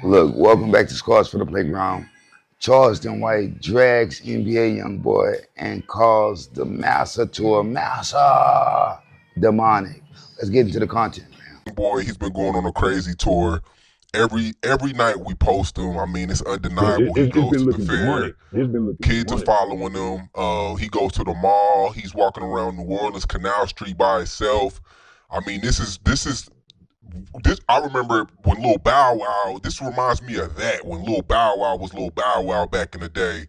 Look, welcome back to Scars for the Playground. Charleston White drags NBA YoungBoy and calls the MASA tour MASA demonic. Let's get into the content, man. Boy, he's been going on a crazy tour. Every night we post him. I mean, it's undeniable. He goes to the fair. Kids are following him. He goes to the mall. He's walking around New Orleans Canal Street by himself. I mean, this. I remember when Lil Bow Wow. This reminds me of that when Lil Bow Wow was Lil Bow Wow back in the day.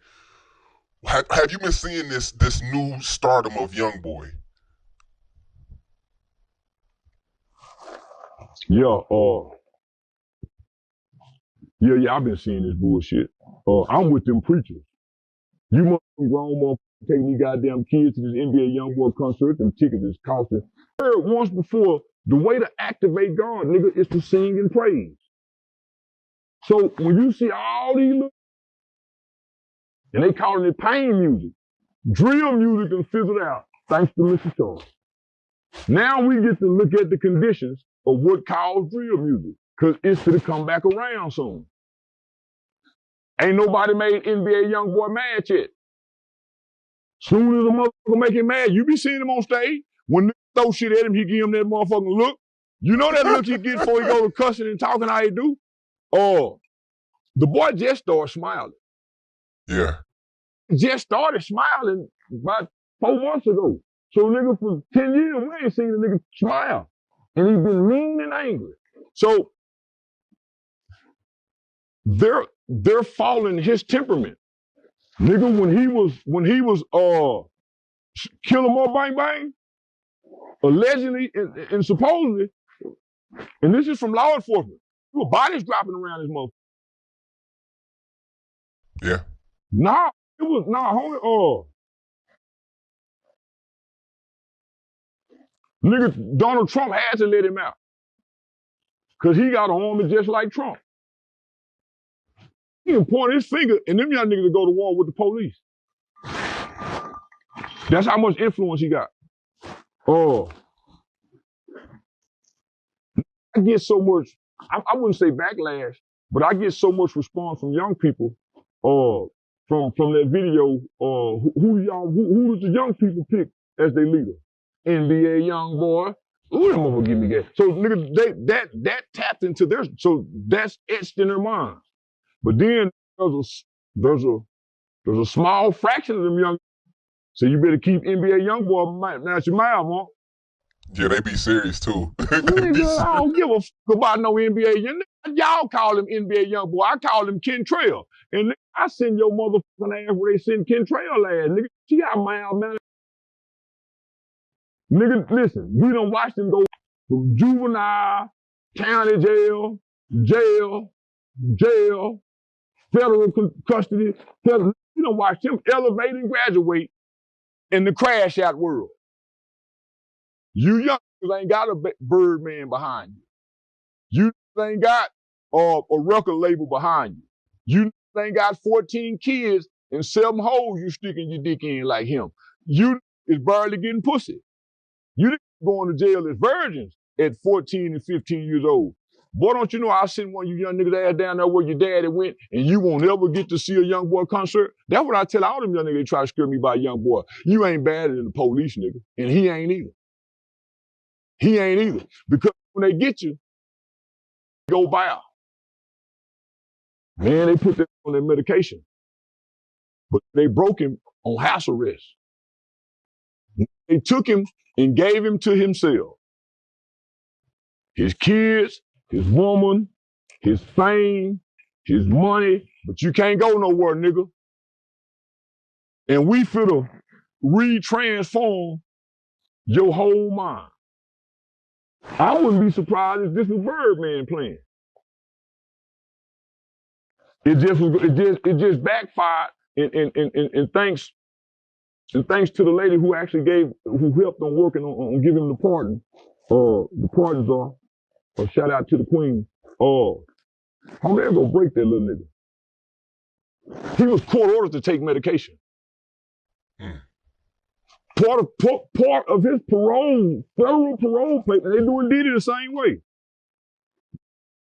Have you been seeing this new stardom of YoungBoy? Yeah, I've been seeing this bullshit. I'm with them preachers. You must be grown motherfuckers taking these goddamn kids to this NBA YoungBoy concert. Them tickets is costing. I heard once before, the way to activate God, nigga, is to sing and praise. So when you see all these little, and they calling it pain music, drill music and fizzled out, thanks to Mr. Charles. Now we get to look at the conditions of what caused drill music, because it's going to come back around soon. Ain't nobody made NBA YoungBoy mad yet. Soon as a motherfucker make him mad, you be seeing him on stage. When they throw shit at him, he give him that motherfucking look. You know that look he get before he go to cussing and talking how he do? The boy just started smiling. Yeah. Just started smiling about 4 months ago. So nigga, for 10 years, we ain't seen a nigga smile. And he's been mean and angry. So they're following his temperament. Nigga, when he was Kill 'Em All Bang Bang, allegedly and supposedly, and this is from law enforcement, there were bodies dropping around this motherfucker. Yeah. Nigga, Donald Trump had to let him out. Cause he got an army just like Trump. He can point his finger and them young niggas go to war with the police. That's how much influence he got. I get so much, I wouldn't say backlash, but I get so much response from young people from that video. Who does the young people pick as their leader? NBA YoungBoy. Ooh, them motherfuckers give me gas. So nigga, that tapped into their, so that's etched in their minds. But then there's a small fraction of them young. So you better keep NBA YoungBoy out your mouth, huh? Yeah, they be serious too. Nigga, I don't give a fuck about no NBA. Y'all call him NBA YoungBoy. I call him Kentrell. And I send your motherfucking ass where they send Kentrell ass. Nigga, see how mild, man. Nigga, listen, we done watched him go from juvenile, county jail, federal custody. We done watched him elevate and graduate in the crash out world. You young ain't got a Birdman behind you. You ain't got a record label behind you. You ain't got 14 kids and 7 holes you sticking your dick in like him. You is barely getting pussy. You going to jail as virgins at 14 and 15 years old. Boy, don't you know I'll send one of you young niggas ass down there where your daddy went and you won't ever get to see a YoungBoy concert? That's what I tell all them young niggas that try to scare me about YoungBoy. You ain't badder than the police, nigga. And he ain't either. He ain't either. Because when they get you, go bow. Man, they put that on their medication. But they broke him on house arrest. They took him and gave him to himself. His kids, his woman, his fame, his money, but you can't go nowhere, nigga. And we finna re-transform your whole mind. I wouldn't be surprised if this was Birdman playing. It just backfired, and thanks to the lady who actually who helped on working on giving him the pardon. The pardons are, shout out to the queen. How they gonna break that little nigga? He was court ordered to take medication. Part of his parole, federal parole paper, they doing Diddy the same way.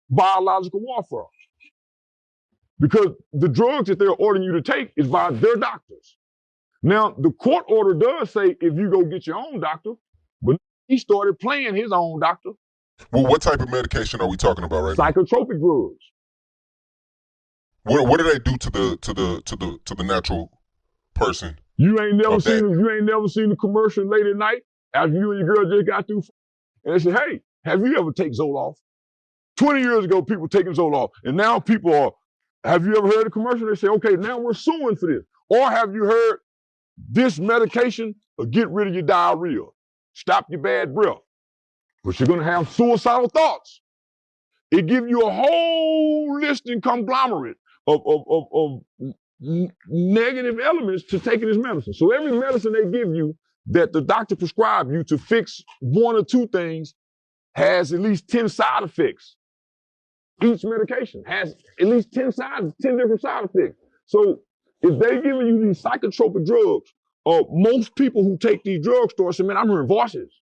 Biological warfare. because the drugs that they're ordering you to take is by their doctors. Now, the court order does say if you go get your own doctor, but he started playing his own doctor. Well, what type of medication are we talking about right now? Psychotropic drugs. What do they do to the natural person? You ain't never seen the commercial late at night after you and your girl just got through, and they say, "Hey, have you ever taken Zoloft?" 20 years ago, people taking Zoloft, and now people are. Have you ever heard a commercial? They say, "Okay, now we're suing for this." Or have you heard this medication will get rid of your diarrhea, stop your bad breath, but you're gonna have suicidal thoughts. It gives you a whole list and conglomerate of negative elements to taking this medicine. So every medicine they give you that the doctor prescribed you to fix one or two things has at least 10 side effects. Each medication has at least 10 different side effects. So if they're giving you these psychotropic drugs, most people who take these drugs start saying, "Man, I'm hearing voices."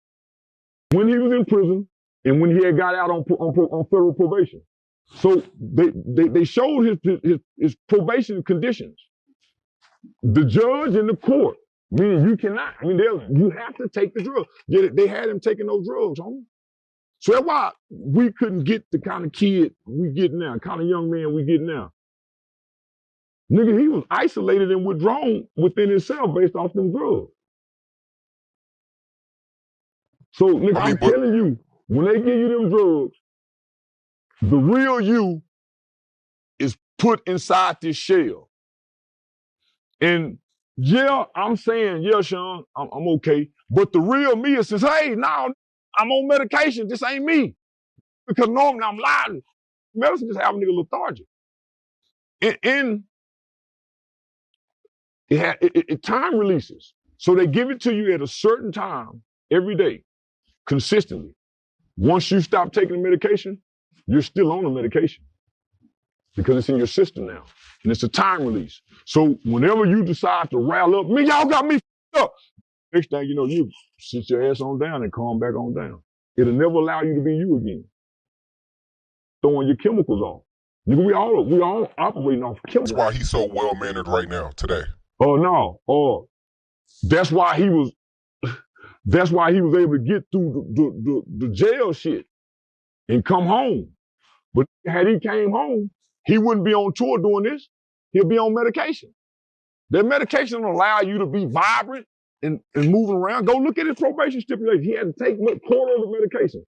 When he was in prison and when he had got out on federal probation. So they showed his probation conditions. The judge and the court, meaning you cannot, you have to take the drug. They had him taking those drugs, homie. So that's why we couldn't get the kind of kid we get now, the kind of young man we get now. Nigga, he was isolated and withdrawn within himself based off them drugs. So, nigga, I'm telling you, when they give you them drugs, the real you is put inside this shell. And yeah, I'm saying, yeah, Sean, I'm okay. But the real me is says, "Hey, now I'm on medication. This ain't me." Because normally I'm lying. Medicine just have a nigga lethargic. And it time releases. So they give it to you at a certain time every day, consistently. Once you stop taking the medication, you're still on the medication because it's in your system now. And it's a time release. So whenever you decide to rile up, "Man, y'all got me up," next thing you know, you sit your ass on down and calm back on down. It'll never allow you to be you again. Throwing your chemicals off. We all operating off chemicals. That's why he's so well-mannered right now, today. Oh, no. Oh, that's why he was able to get through the jail shit and come home. But had he came home, he wouldn't be on tour doing this. He'll be on medication. That medication will allow you to be vibrant and moving around. Go look at his probation stipulation. He had to take quarter of the medication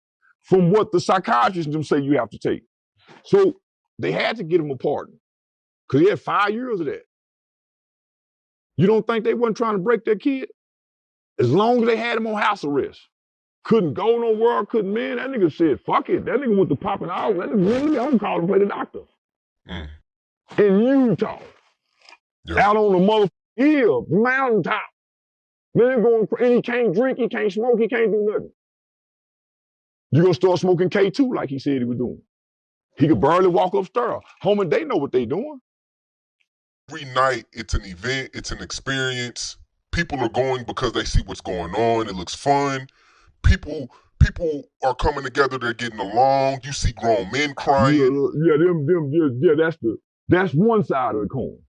from what the psychiatrists them say you have to take. So they had to get him a pardon because he had 5 years of that. You don't think they wasn't trying to break that kid? As long as they had him on house arrest. Couldn't go nowhere, man, that nigga said, "Fuck it." That nigga went to popping out. That nigga, I'm gonna call and play the doctor. In Utah. Yeah. Out on the motherfucking hill, mountaintop. Man, and he can't drink, he can't smoke, he can't do nothing. You gonna start smoking K2 like he said he was doing. He could barely walk upstairs. Homie, they know what they doing. Every night, it's an event, it's an experience. People are going because they see what's going on. It looks fun. People are coming together. They're getting along. You see grown men crying. That's one side of the coin.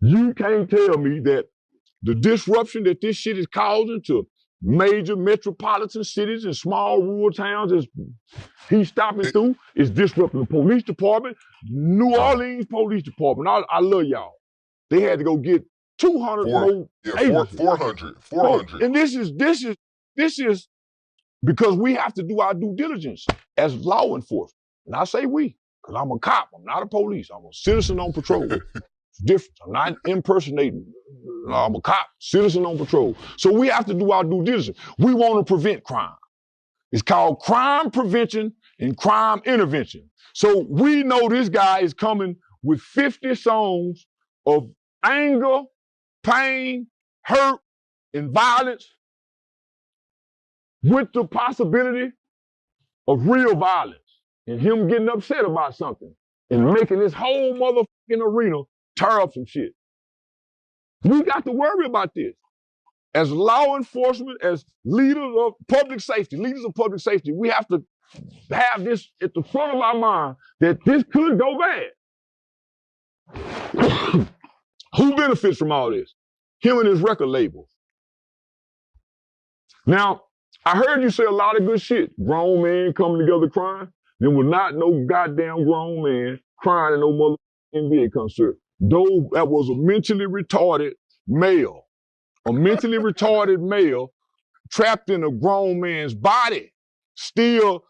You can't tell me that the disruption that this shit is causing to major metropolitan cities and small rural towns as he's stopping through is disrupting the police department. New Orleans Police Department. I love y'all. They had to go get 200 more. 400. And this is because we have to do our due diligence as law enforcement. And I say we, because I'm a cop. I'm not a police. I'm a citizen on patrol. It's different. I'm not impersonating. I'm a cop, citizen on patrol. So we have to do our due diligence. We want to prevent crime. It's called crime prevention and crime intervention. So we know this guy is coming with 50 songs of anger, pain, hurt, and violence with the possibility of real violence and him getting upset about something and making this whole motherfucking arena tear up some shit. We got to worry about this. As law enforcement, as leaders of public safety, we have to have this at the front of our mind that this could go bad. Who benefits from all this? Him and his record label. Now, I heard you say a lot of good shit. Grown men coming together crying. There was not no goddamn grown man crying in no mother NBA concert. Though that was a mentally retarded male. A mentally retarded male trapped in a grown man's body, still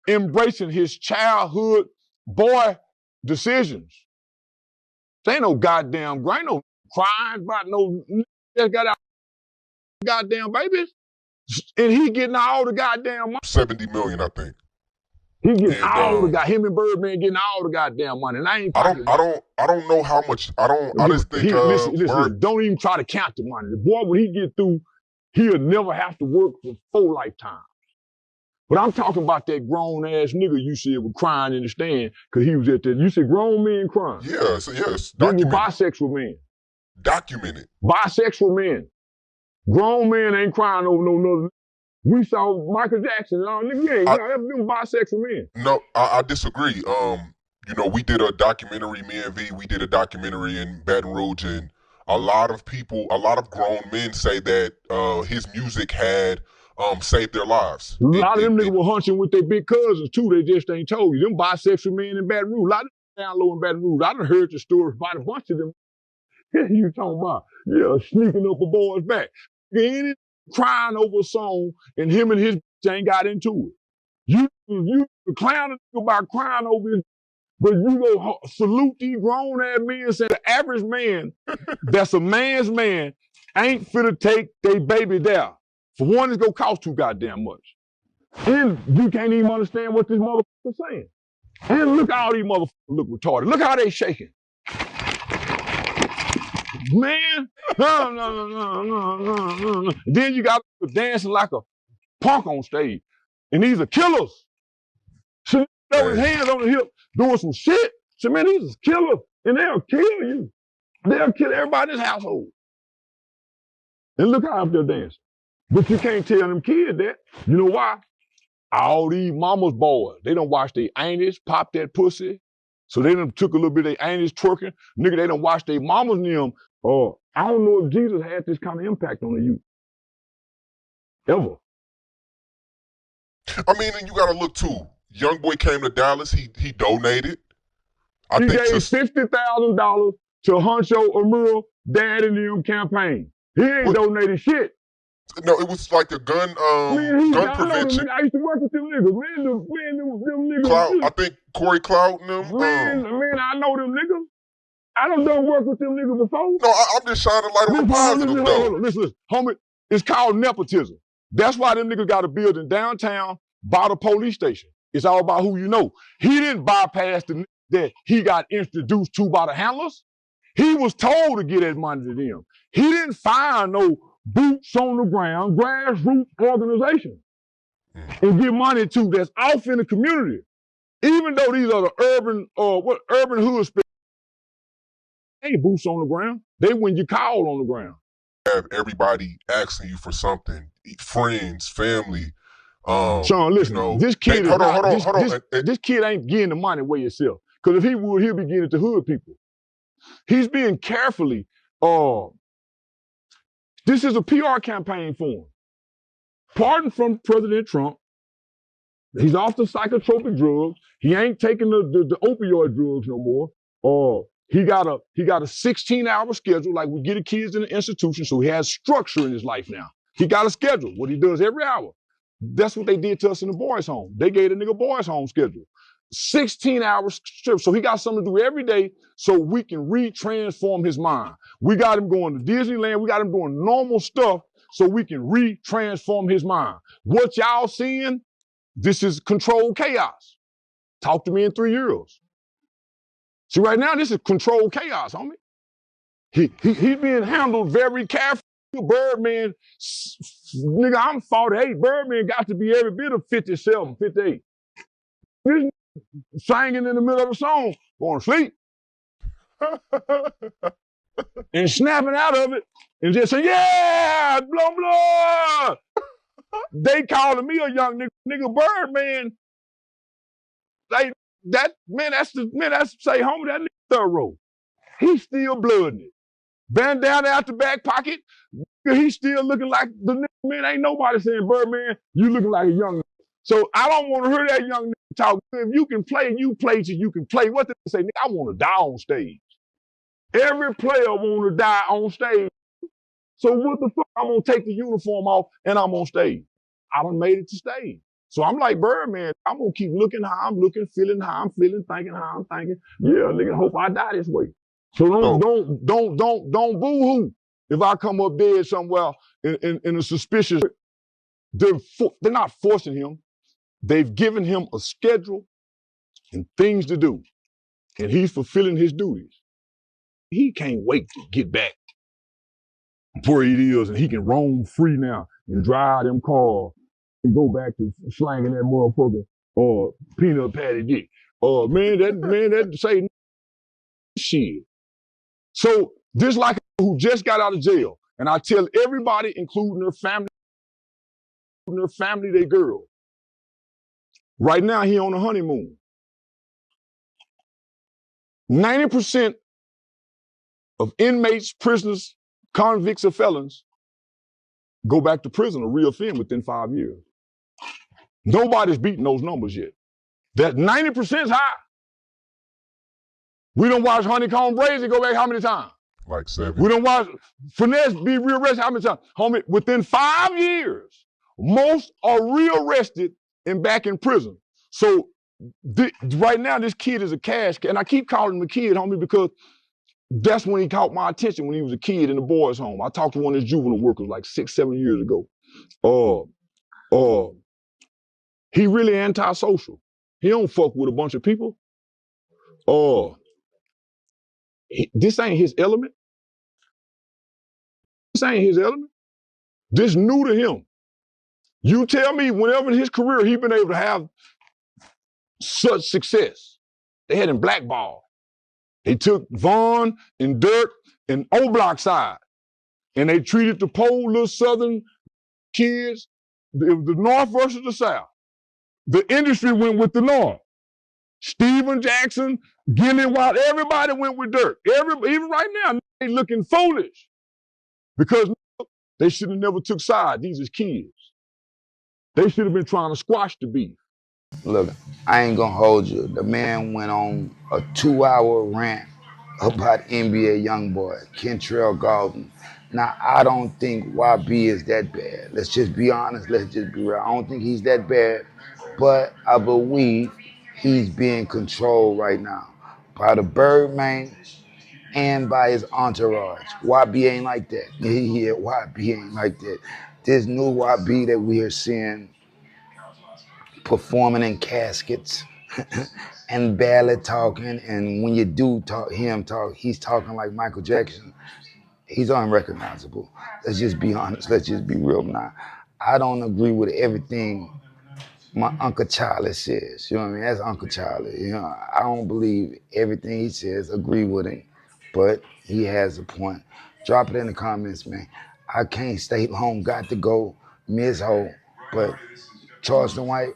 embracing his childhood boy decisions. There ain't no goddamn, ain't no crying about no, just got out goddamn babies. And he getting all the goddamn money. 70 million, I think. He getting all the him and Birdman getting all the goddamn money. And I don't know how much. I just think listen, don't even try to count the money. The boy, when he get through, he'll never have to work for 4 lifetimes. But I'm talking about that grown ass nigga you said was crying in the stand because he was at that. You said grown men crying. Yes. Then you bisexual men. Documented. Bisexual men. Grown men ain't crying over no nothing. We saw Michael Jackson and all niggas. Them bisexual men. No, I disagree. You know, we did a documentary, me and V, we did a documentary in Baton Rouge, and a lot of grown men say that his music had saved their lives. A lot of them niggas were hunching with their big cousins too. They just ain't told you. Them bisexual men in Baton Rouge. A lot of them down low in Baton Rouge. I done heard the stories about a bunch of them. You talking about, sneaking up a boy's back. Ain't crying over a song and him and his bitch ain't got into it. You clown a nigga about crying over it, but you go salute these grown ass men and say the average man that's a man's man ain't finna take their baby there. For one, it's gonna cost too goddamn much. And you can't even understand what this motherfucker's saying. And look how all these motherfuckers look retarded. Look how they shaking. Man, no. Then you got dancing like a punk on stage. And these are killers. So with his hands on the hip doing some shit. So man, these are killers. And they'll kill you. They'll kill everybody in this household. And look how they're dancing. But you can't tell them kids that. You know why? All these mama's boys, they done watch their aunties pop that pussy. So they done took a little bit of their aunties twerking. Nigga, they done watch their mamas and them. I don't know if Jesus had this kind of impact on the youth. Ever. I mean, and you gotta look too. YoungBoy came to Dallas, he donated. He gave $50,000 to Huncho Amuro Dad and them campaign. He ain't donated shit. No, it was like a gun prevention. I used to work with them niggas. Man, them niggas. Clout, I think Corey Clout and them. Man, I know them niggas. I done work with them niggas before. No, I'm just shining light on the positive, though. Listen, homie, it's called nepotism. That's why them niggas got a building downtown by the police station. It's all about who you know. He didn't bypass the niggas that he got introduced to by the handlers. He was told to get that money to them. He didn't find no boots on the ground, grassroots organization and give money to that's off in the community. Even though these are the urban hood they ain't boots on the ground. They when you call on the ground. Have everybody asking you for something, friends, family. Sean, listen, this kid hold on. This kid ain't getting the money away himself. Because if he would, he'll be getting it to hood people. He's being carefully, this is a PR campaign for him. Pardon from President Trump. He's off the psychotropic drugs. He ain't taking the opioid drugs no more. He got a 16-hour schedule like we get the kids in the institution, so he has structure in his life now. He got a schedule, what he does every hour. That's what they did to us in the boys' home. They gave the nigga boys' home schedule. 16-hour strip. So he got something to do every day so we can retransform his mind. We got him going to Disneyland. We got him doing normal stuff so we can retransform his mind. What y'all seeing, this is controlled chaos. Talk to me in 3 years. See, right now, this is controlled chaos, homie. He's being handled very carefully. Birdman, nigga, I'm 48. Birdman got to be every bit of 57, 58. This singing in the middle of the song, going to sleep. And snapping out of it and just saying, yeah, blah, blah. They calling me a young nigga Birdman. That's say, homie, that nigga thorough. He's still blooding it. bandana out the back pocket. He's still looking like the nigga, man. Ain't nobody saying, Birdman, you looking like a young nigga. So I don't want to hear that young nigga talk. If you can play, you play till you can play. What did they say? Nigga, I want to die on stage. Every player want to die on stage. So what the fuck? I'm going to take the uniform off and I'm on stage. I done made it to stage. So I'm like Birdman. I'm going to keep looking how I'm looking, feeling how I'm feeling, thinking how I'm thinking. Yeah, nigga, hope I die this way. So don't boo-hoo if I come up dead somewhere in a suspicious. They're not forcing him. They've given him a schedule and things to do, and he's fulfilling his duties. He can't wait to get back where he is, and he can roam free now and drive them cars and go back to slanging that motherfucker or peanut patty dick. That say shit. So this like who just got out of jail, and I tell everybody, including their family, their girl. Right now, he on a honeymoon. 90% of inmates, prisoners, convicts, or felons go back to prison or reoffend within 5 years. Nobody's beating those numbers yet. That 90% is high. We don't watch Honeycomb Brazy go back how many times? Like 7. We don't watch Finesse be rearrested how many times? Homie, within 5 years, most are rearrested and back in prison. So right now, this kid is a cash, and I keep calling him a kid, homie, because that's when he caught my attention when he was a kid in the boys' home. I talked to one of his juvenile workers like 6, 7 years ago. He really antisocial. He don't fuck with a bunch of people. This ain't his element. This ain't his element. This new to him. You tell me whenever in his career he been able to have such success. They had him blackballed. They took Vaughn and Dirk and O-Block side, and they treated the poor little Southern kids, the North versus the South. The industry went with the North. Steven Jackson, Gilly Wild, everybody went with Dirk. Even right now, they looking foolish because they should have never took sides. These is kids. They should have been trying to squash the beef. Look, I ain't gonna hold you. The man went on a 2-hour rant about NBA YoungBoy, Kentrell Galton. Now, I don't think YB is that bad. Let's just be honest. Let's just be real. I don't think he's that bad, but I believe he's being controlled right now by the Birdman and by his entourage. YB ain't like that. Yeah, YB ain't like that. This new YB that we are seeing performing in caskets and barely talking, and when you do hear him talk, he's talking like Michael Jackson. He's unrecognizable. Let's just be honest. Let's just be real now. I don't agree with everything my Uncle Charlie says. You know what I mean? That's Uncle Charlie. You know, I don't believe everything he says, agree with him, but he has a point. Drop it in the comments, man. I can't stay long, got to go, Miss Ho, but Charleston White,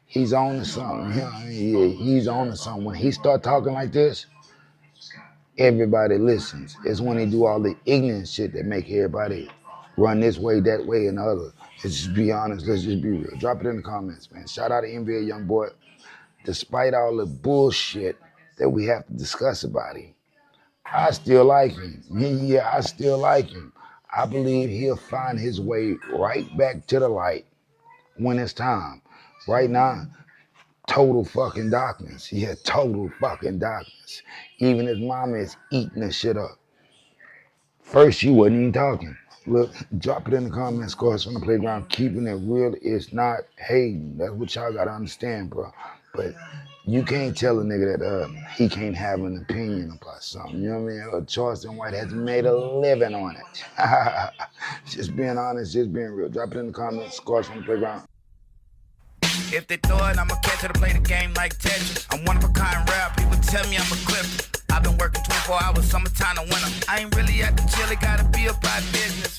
he's on to something. You know what I mean? Yeah, he's on to something. When he start talking like this, everybody listens. It's when he do all the ignorant shit that make everybody run this way, that way, and the other. Let's just be honest. Let's just be real. Drop it in the comments, man. Shout out to NBA YoungBoy. Despite all the bullshit that we have to discuss about him, I still like him. Yeah, I still like him. I believe he'll find his way right back to the light when it's time. Right now, total fucking darkness. Yeah, total fucking darkness. Even his mama is eating the shit up. First, she wasn't even talking. Look, drop it in the comments, Scores from the Playground. Keeping it real is not hating. That's what y'all gotta understand, bro. But you can't tell a nigga that he can't have an opinion about something. You know what I mean? Charleston White has made a living on it. Just being honest, just being real. Drop it in the comments, Scores from the Playground. If they throw it, I'ma catch it to play the game like Tetris. I'm one of a kind rap, people tell me I'm a clip. I've been working 24 hours, summertime to winter. I ain't really at the chill, it gotta be about business.